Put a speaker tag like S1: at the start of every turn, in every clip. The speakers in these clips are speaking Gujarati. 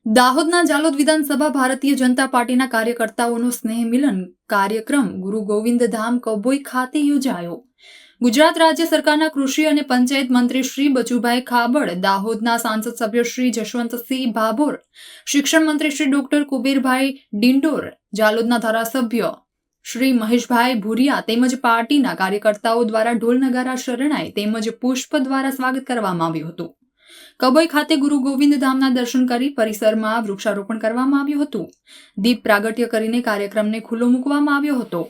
S1: દાહોદના જાલોદ વિધાનસભા ભારતીય જનતા પાર્ટીના કાર્યકર્તાઓનો સ્નેહ મિલન કાર્યક્રમ ગુરુ ગોવિંદ ધામ કબોઈ ખાતે યોજાયો. ગુજરાત રાજ્ય સરકારના કૃષિ અને પંચાયત મંત્રી શ્રી બચુભાઈ ખાબડ, દાહોદના સાંસદ સભ્ય શ્રી જશવંતસિંહ ભાભોર, શિક્ષણ મંત્રી શ્રી ડોક્ટર કુબેરભાઈ ડિંડોર, જાલોદના ધારાસભ્ય શ્રી મહેશભાઈ ભુરિયા તેમજ પાર્ટીના કાર્યકર્તાઓ દ્વારા ઢોલ નગારા શરણાઈ તેમજ પુષ્પ દ્વારા સ્વાગત કરવામાં આવ્યું હતું. કબોઈ ખાતે ગુરુ ગોવિંદ ધામના દર્શન કરી પરિસરમાં વૃક્ષારોપણ કરવામાં આવ્યું હતું. દીપ પ્રાગટ્ય કરીને કાર્યક્રમને ખુલ્લો મૂકવામાં આવ્યો હતો.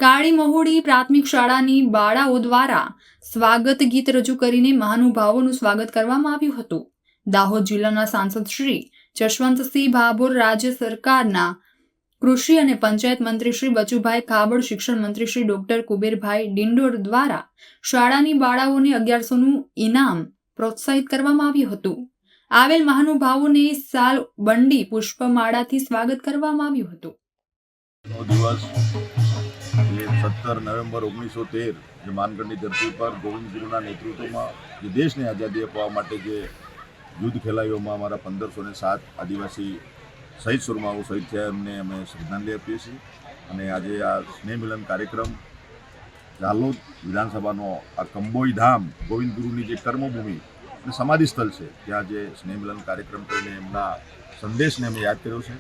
S1: કાળી મહુડી પ્રાથમિક શાળાની બાળાઓ દ્વારા સ્વાગત ગીત રજૂ કરીને મહાનુભાવોનું સ્વાગત કરવામાં આવ્યું હતું. દાહોદ જિલ્લાના સાંસદ શ્રી જશવંતસિંહ ભાભોર, રાજ્ય સરકારના કૃષિ અને પંચાયત મંત્રી શ્રી બચુભાઈ ખાબડ, શિક્ષણ મંત્રી શ્રી ડોક્ટર કુબેરભાઈ ડિંડોર દ્વારા શાળાની બાળાઓને 1100નું ઇનામ પ્રોત્સાહિત કરવામાં આવ્યું હતું. આવેલ મહાનુભાવોને સાલ બંડી પુષ્પમાળાથી સ્વાગત કરવામાં આવ્યું હતું.
S2: દિવસ 17 નવેમ્બર 1913 જે માનગઢની ધરતી પર ગોવિંદ ગુરુના નેતૃત્વમાં જે દેશને આઝાદી અપાવવા માટે જે યુદ્ધ ખેલાઈઓમાં અમારા 1507 આદિવાસી શહીદ સુરમાઓ શહીદ થયા એમને અમે શ્રદ્ધાંજલિ આપીએ છીએ. અને આજે આ સ્નેહ મિલન કાર્યક્રમ જાલોદ વિધાનસભાનો આ કંબોઈ ધામ ગોવિંદ ગુરુની જે કર્મભૂમિ અને સમાધિ સ્થળ છે ત્યાં જે સ્નેહ મિલન કાર્યક્રમ કરીને એમના સંદેશને અમે યાદ કર્યો છે.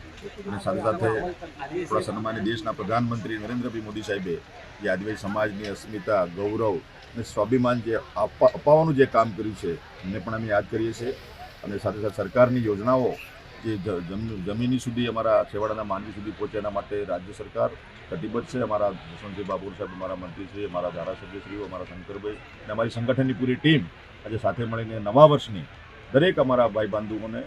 S2: અને સાથે સાથે આપણા સન્માનીય દેશના પ્રધાનમંત્રી નરેન્દ્રભાઈ મોદી સાહેબે જે આદિવાસી સમાજની અસ્મિતા, ગૌરવ અને સ્વાભિમાન જે અપાવવાનું જે કામ કર્યું છે એમને પણ અમે યાદ કરીએ છીએ. અને સાથે સાથે સરકારની યોજનાઓ જે જમીની સુધી અમારા છેવાડાના માનવી સુધી પહોંચે એના માટે રાજ્ય સરકાર કટિબદ્ધ છે. અમારા જશવંતસિંહ ભાભોર સાહેબ, અમારા મંત્રીશ્રી, અમારા ધારાસભ્યશ્રીઓ, અમારા શંકરભાઈ અને અમારી સંગઠનની પૂરી ટીમ આજે સાથે મળીને નવા વર્ષની દરેક અમારા ભાઈ બંધુઓને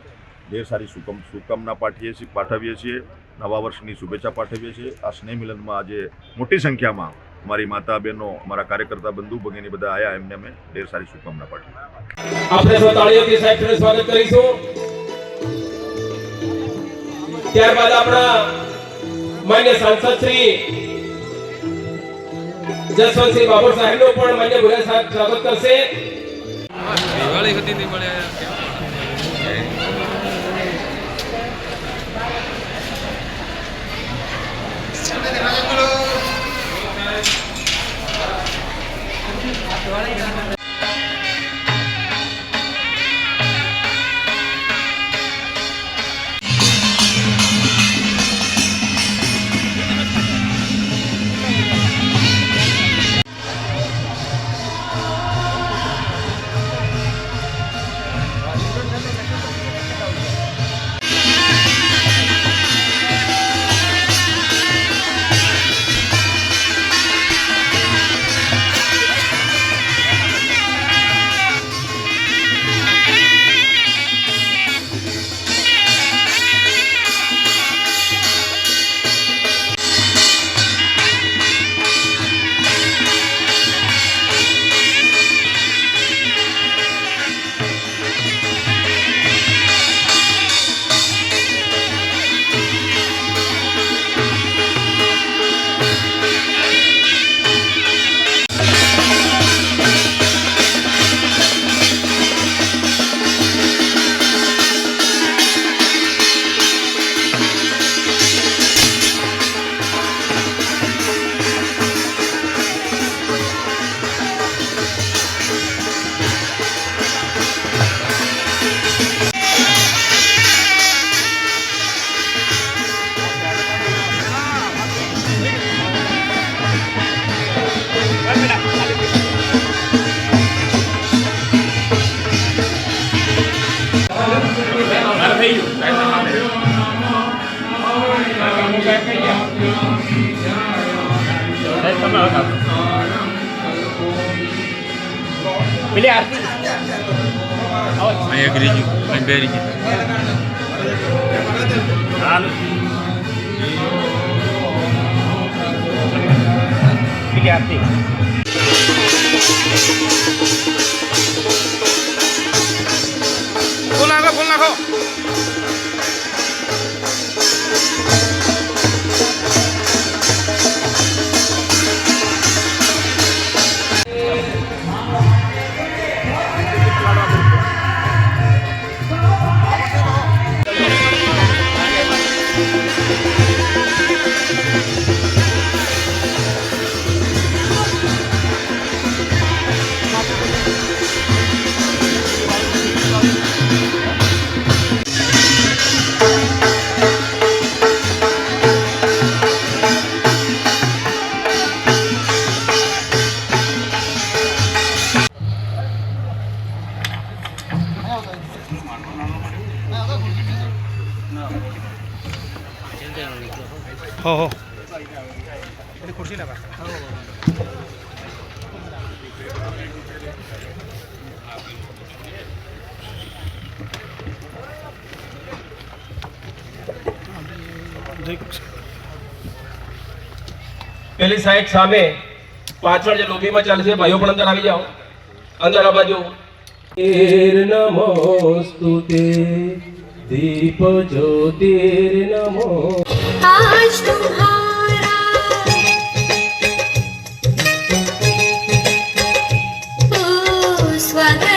S2: ઢેર સારી શુભકામના પાઠવીએ છીએ. નવા વર્ષની શુભેચ્છા પાઠવીએ છીએ. આ સ્નેહ મિલનમાં આજે મોટી સંખ્યામાં અમારી માતા બહેનો, અમારા કાર્યકર્તા બંધુ ભગીની બધા આવ્યા, એમને અમે ઢેર સારી શુભકામના પાઠવી.
S3: આપણે સૌ તાળીઓથી સાહેબનું સ્વાગત કરીશું. ત્યારબાદ આપણા માન્ય સાંસદ શ્રી જશવંતસિંહ ભાભોર સાહેબનું પણ માન્ય ભુરિયા સાહેબ સ્વાગત કરશે.
S4: દિવાળી હતી તે મળે
S3: પેલી આરતી
S4: અહીંયા ગરી ગયું, અહીં બેરી ગયું.
S3: હાલ પેલી આરતી
S4: ફૂલ નાખો.
S5: हो
S3: પેલી સાઈડ સામે પાછળ જે લોબીમાં ચાલે છે ભાઈઓ પણ અંદર આવી જાઓ અંદર આ બાજુ નમોસ્તુતે દીપ જ્યોતિર નમો
S6: आज तुम्हारा ओ स्वागत